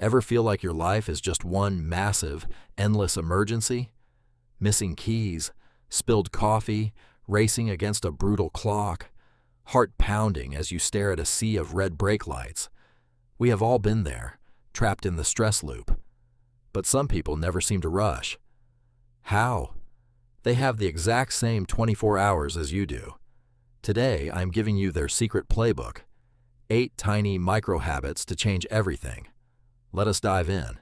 Ever feel like your life is just one massive, endless emergency? Missing keys, spilled coffee, racing against a brutal clock, heart pounding as you stare at a sea of red brake lights. We have all been there, trapped in the stress loop. But some people never seem to rush. How? They have the exact same 24 hours as you do. Today, I'm giving you their secret playbook, 8 tiny micro-habits to change everything. Let us dive in.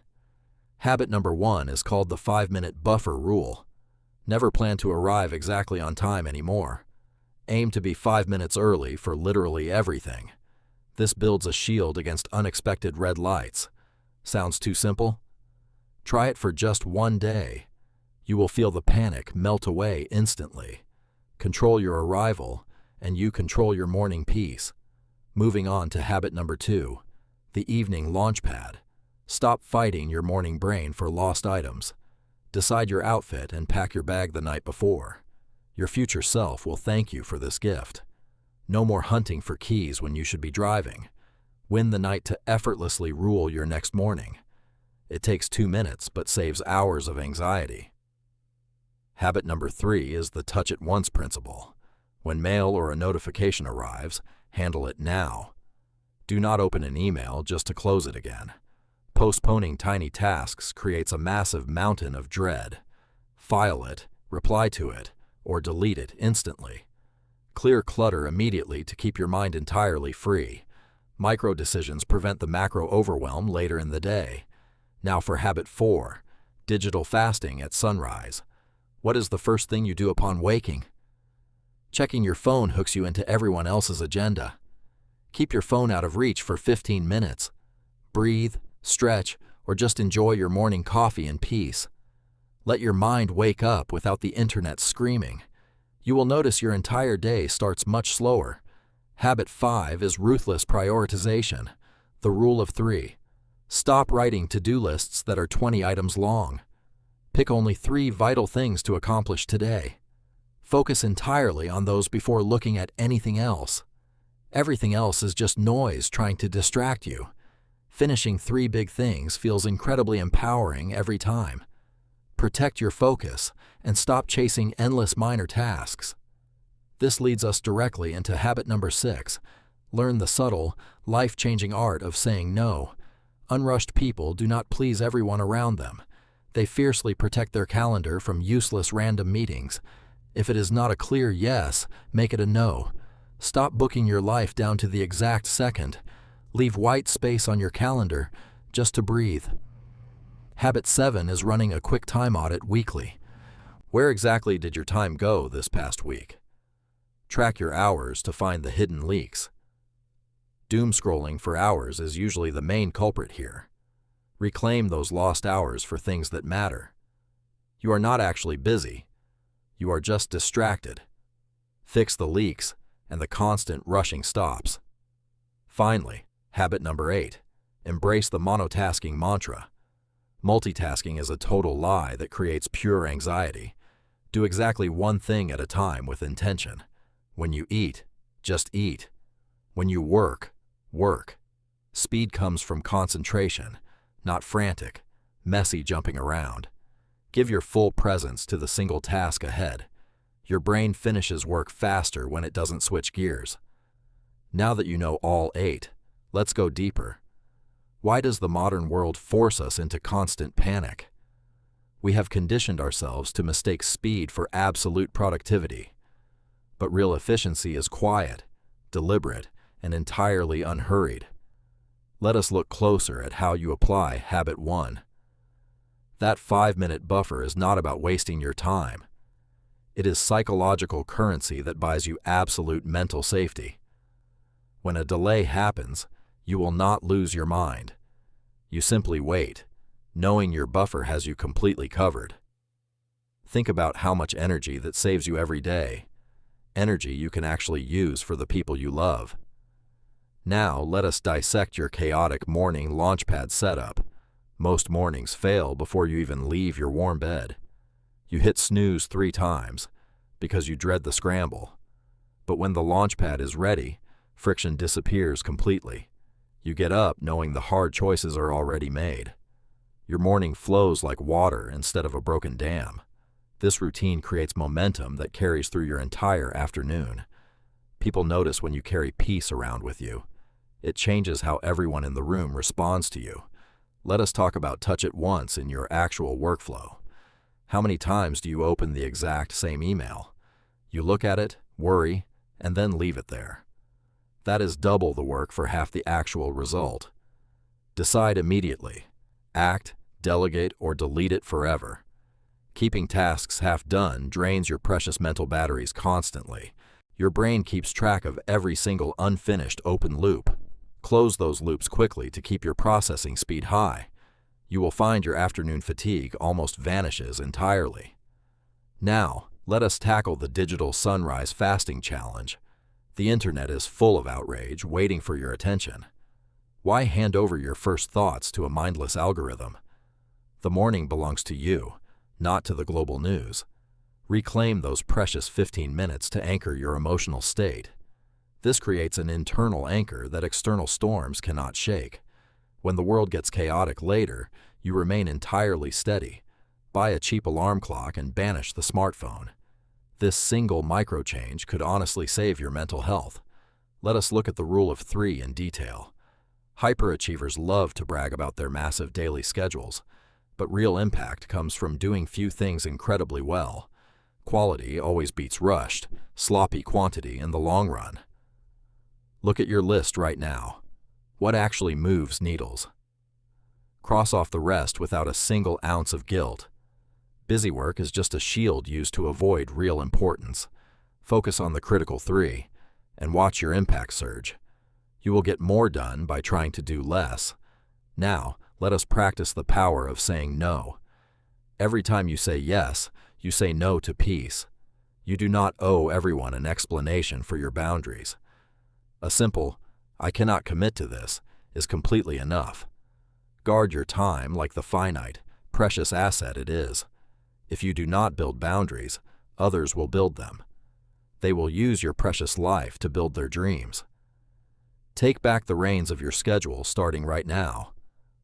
Habit number 1 is called the 5-minute buffer rule. Never plan to arrive exactly on time anymore. Aim to be 5 minutes early for literally everything. This builds a shield against unexpected red lights. Sounds too simple? Try it for just one day. You will feel the panic melt away instantly. Control your arrival, and you control your morning peace. Moving on to habit number 2, the evening launchpad. Stop fighting your morning brain for lost items. Decide your outfit and pack your bag the night before. Your future self will thank you for this gift. No more hunting for keys when you should be driving. Win the night to effortlessly rule your next morning. It takes 2 minutes but saves hours of anxiety. Habit number 3 is the touch it once principle. When mail or a notification arrives, handle it now. Do not open an email just to close it again. Postponing tiny tasks creates a massive mountain of dread. File it, reply to it, or delete it instantly. Clear clutter immediately to keep your mind entirely free. Micro decisions prevent the macro overwhelm later in the day. Now for habit 4, digital fasting at sunrise. What is the first thing you do upon waking? Checking your phone hooks you into everyone else's agenda. Keep your phone out of reach for 15 minutes. Breathe, stretch, or just enjoy your morning coffee in peace. Let your mind wake up without the internet screaming. You will notice your entire day starts much slower. Habit 5 is ruthless prioritization. The rule of 3. Stop writing to-do lists that are 20 items long. Pick only 3 vital things to accomplish today. Focus entirely on those before looking at anything else. Everything else is just noise trying to distract you. Finishing 3 big things feels incredibly empowering every time. Protect your focus and stop chasing endless minor tasks. This leads us directly into habit number 6. Learn the subtle, life-changing art of saying no. Unrushed people do not please everyone around them. They fiercely protect their calendar from useless random meetings. If it is not a clear yes, make it a no. Stop booking your life down to the exact second. Leave white space on your calendar just to breathe. Habit 7 is running a quick time audit weekly. Where exactly did your time go this past week? Track your hours to find the hidden leaks. Doom scrolling for hours is usually the main culprit here. Reclaim those lost hours for things that matter. You are not actually busy. You are just distracted. Fix the leaks, and the constant rushing stops. Finally, habit number 8. Embrace the monotasking mantra. Multitasking is a total lie that creates pure anxiety. Do exactly one thing at a time with intention. When you eat, just eat. When you work, work. Speed comes from concentration, not frantic, messy jumping around. Give your full presence to the single task ahead. Your brain finishes work faster when it doesn't switch gears. Now that you know all 8, let's go deeper. Why does the modern world force us into constant panic? We have conditioned ourselves to mistake speed for absolute productivity. But real efficiency is quiet, deliberate, and entirely unhurried. Let us look closer at how you apply habit 1. That 5-minute buffer is not about wasting your time. It is psychological currency that buys you absolute mental safety. When a delay happens, you will not lose your mind. You simply wait, knowing your buffer has you completely covered. Think about how much energy that saves you every day. Energy you can actually use for the people you love. Now let us dissect your chaotic morning launchpad setup. Most mornings fail before you even leave your warm bed. You hit snooze 3 times because you dread the scramble. But when the launchpad is ready, friction disappears completely. You get up knowing the hard choices are already made. Your morning flows like water instead of a broken dam. This routine creates momentum that carries through your entire afternoon. People notice when you carry peace around with you. It changes how everyone in the room responds to you. Let us talk about touch it once in your actual workflow. How many times do you open the exact same email? You look at it, worry, and then leave it there. That is double the work for half the actual result. Decide immediately. Act, delegate, or delete it forever. Keeping tasks half done drains your precious mental batteries constantly. Your brain keeps track of every single unfinished open loop. Close those loops quickly to keep your processing speed high. You will find your afternoon fatigue almost vanishes entirely. Now, let us tackle the digital sunrise fasting challenge. The internet is full of outrage waiting for your attention. Why hand over your first thoughts to a mindless algorithm? The morning belongs to you, not to the global news. Reclaim those precious 15 minutes to anchor your emotional state. This creates an internal anchor that external storms cannot shake. When the world gets chaotic later, you remain entirely steady. Buy a cheap alarm clock and banish the smartphone. This single micro change could honestly save your mental health. Let us look at the rule of 3 in detail. Hyperachievers love to brag about their massive daily schedules, but real impact comes from doing few things incredibly well. Quality always beats rushed, sloppy quantity in the long run. Look at your list right now. What actually moves needles? Cross off the rest without a single ounce of guilt. Busy work is just a shield used to avoid real importance. Focus on the critical 3 and watch your impact surge. You will get more done by trying to do less. Now, let us practice the power of saying no. Every time you say yes, you say no to peace. You do not owe everyone an explanation for your boundaries. A simple, "I cannot commit to this," is completely enough. Guard your time like the finite, precious asset it is. If you do not build boundaries, others will build them. They will use your precious life to build their dreams. Take back the reins of your schedule starting right now.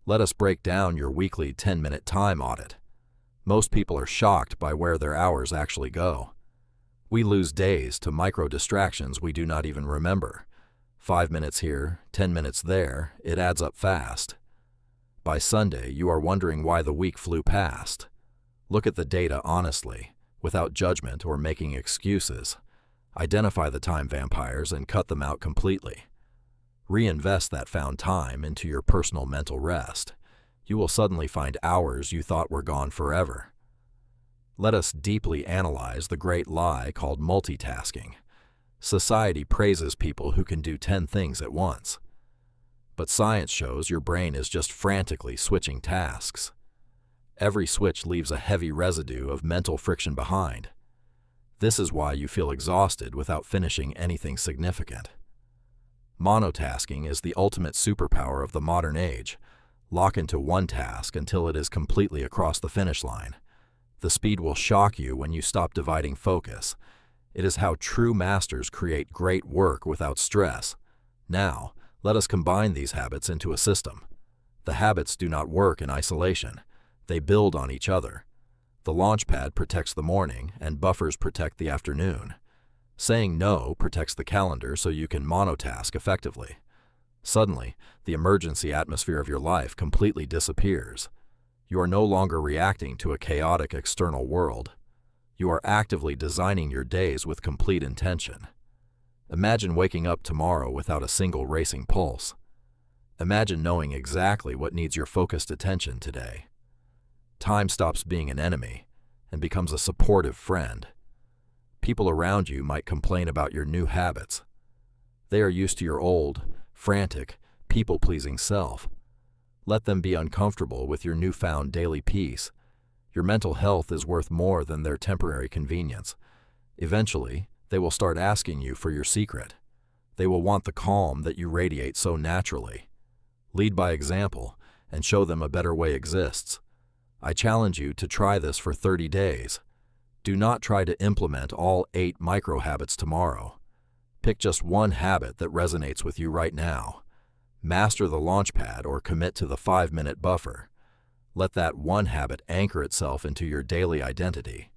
Let us break down your weekly 10-minute time audit. Most people are shocked by where their hours actually go. We lose days to micro-distractions we do not even remember. 5 minutes here, 10 minutes there, it adds up fast. By Sunday, you are wondering why the week flew past. Look at the data honestly, without judgment or making excuses. Identify the time vampires and cut them out completely. Reinvest that found time into your personal mental rest. You will suddenly find hours you thought were gone forever. Let us deeply analyze the great lie called multitasking. Society praises people who can do 10 things at once. But science shows your brain is just frantically switching tasks. Every switch leaves a heavy residue of mental friction behind. This is why you feel exhausted without finishing anything significant. Monotasking is the ultimate superpower of the modern age. Lock into one task until it is completely across the finish line. The speed will shock you when you stop dividing focus. It is how true masters create great work without stress. Now, let us combine these habits into a system. The habits do not work in isolation. They build on each other. The launchpad protects the morning, and buffers protect the afternoon. Saying no protects the calendar so you can monotask effectively. Suddenly, the emergency atmosphere of your life completely disappears. You are no longer reacting to a chaotic external world. You are actively designing your days with complete intention. Imagine waking up tomorrow without a single racing pulse. Imagine knowing exactly what needs your focused attention today. Time stops being an enemy and becomes a supportive friend. People around you might complain about your new habits. They are used to your old, frantic, people-pleasing self. Let them be uncomfortable with your newfound daily peace. Your mental health is worth more than their temporary convenience. Eventually, they will start asking you for your secret. They will want the calm that you radiate so naturally. Lead by example and show them a better way exists. I challenge you to try this for 30 days. Do not try to implement all 8 micro habits tomorrow. Pick just one habit that resonates with you right now. Master the launch pad or commit to the 5-minute buffer. Let that one habit anchor itself into your daily identity.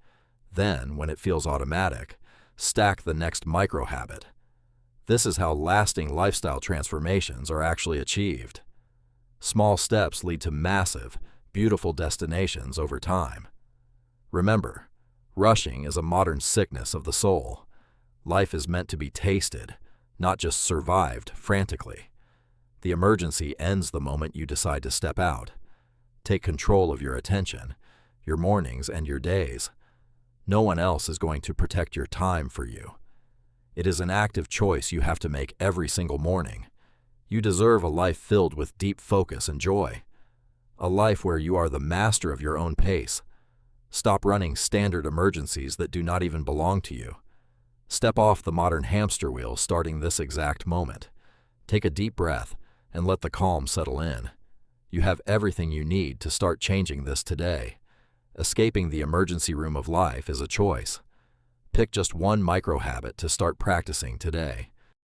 Then, when it feels automatic, stack the next micro habit. This is how lasting lifestyle transformations are actually achieved. Small steps lead to massive, beautiful destinations over time. Remember, rushing is a modern sickness of the soul. Life is meant to be tasted, not just survived frantically. The emergency ends the moment you decide to step out. Take control of your attention, your mornings, and your days. No one else is going to protect your time for you. It is an active choice you have to make every single morning. You deserve a life filled with deep focus and joy. A life where you are the master of your own pace. Stop running standard emergencies that do not even belong to you. Step off the modern hamster wheel starting this exact moment. Take a deep breath and let the calm settle in. You have everything you need to start changing this today. Escaping the emergency room of life is a choice. Pick just one micro habit to start practicing today.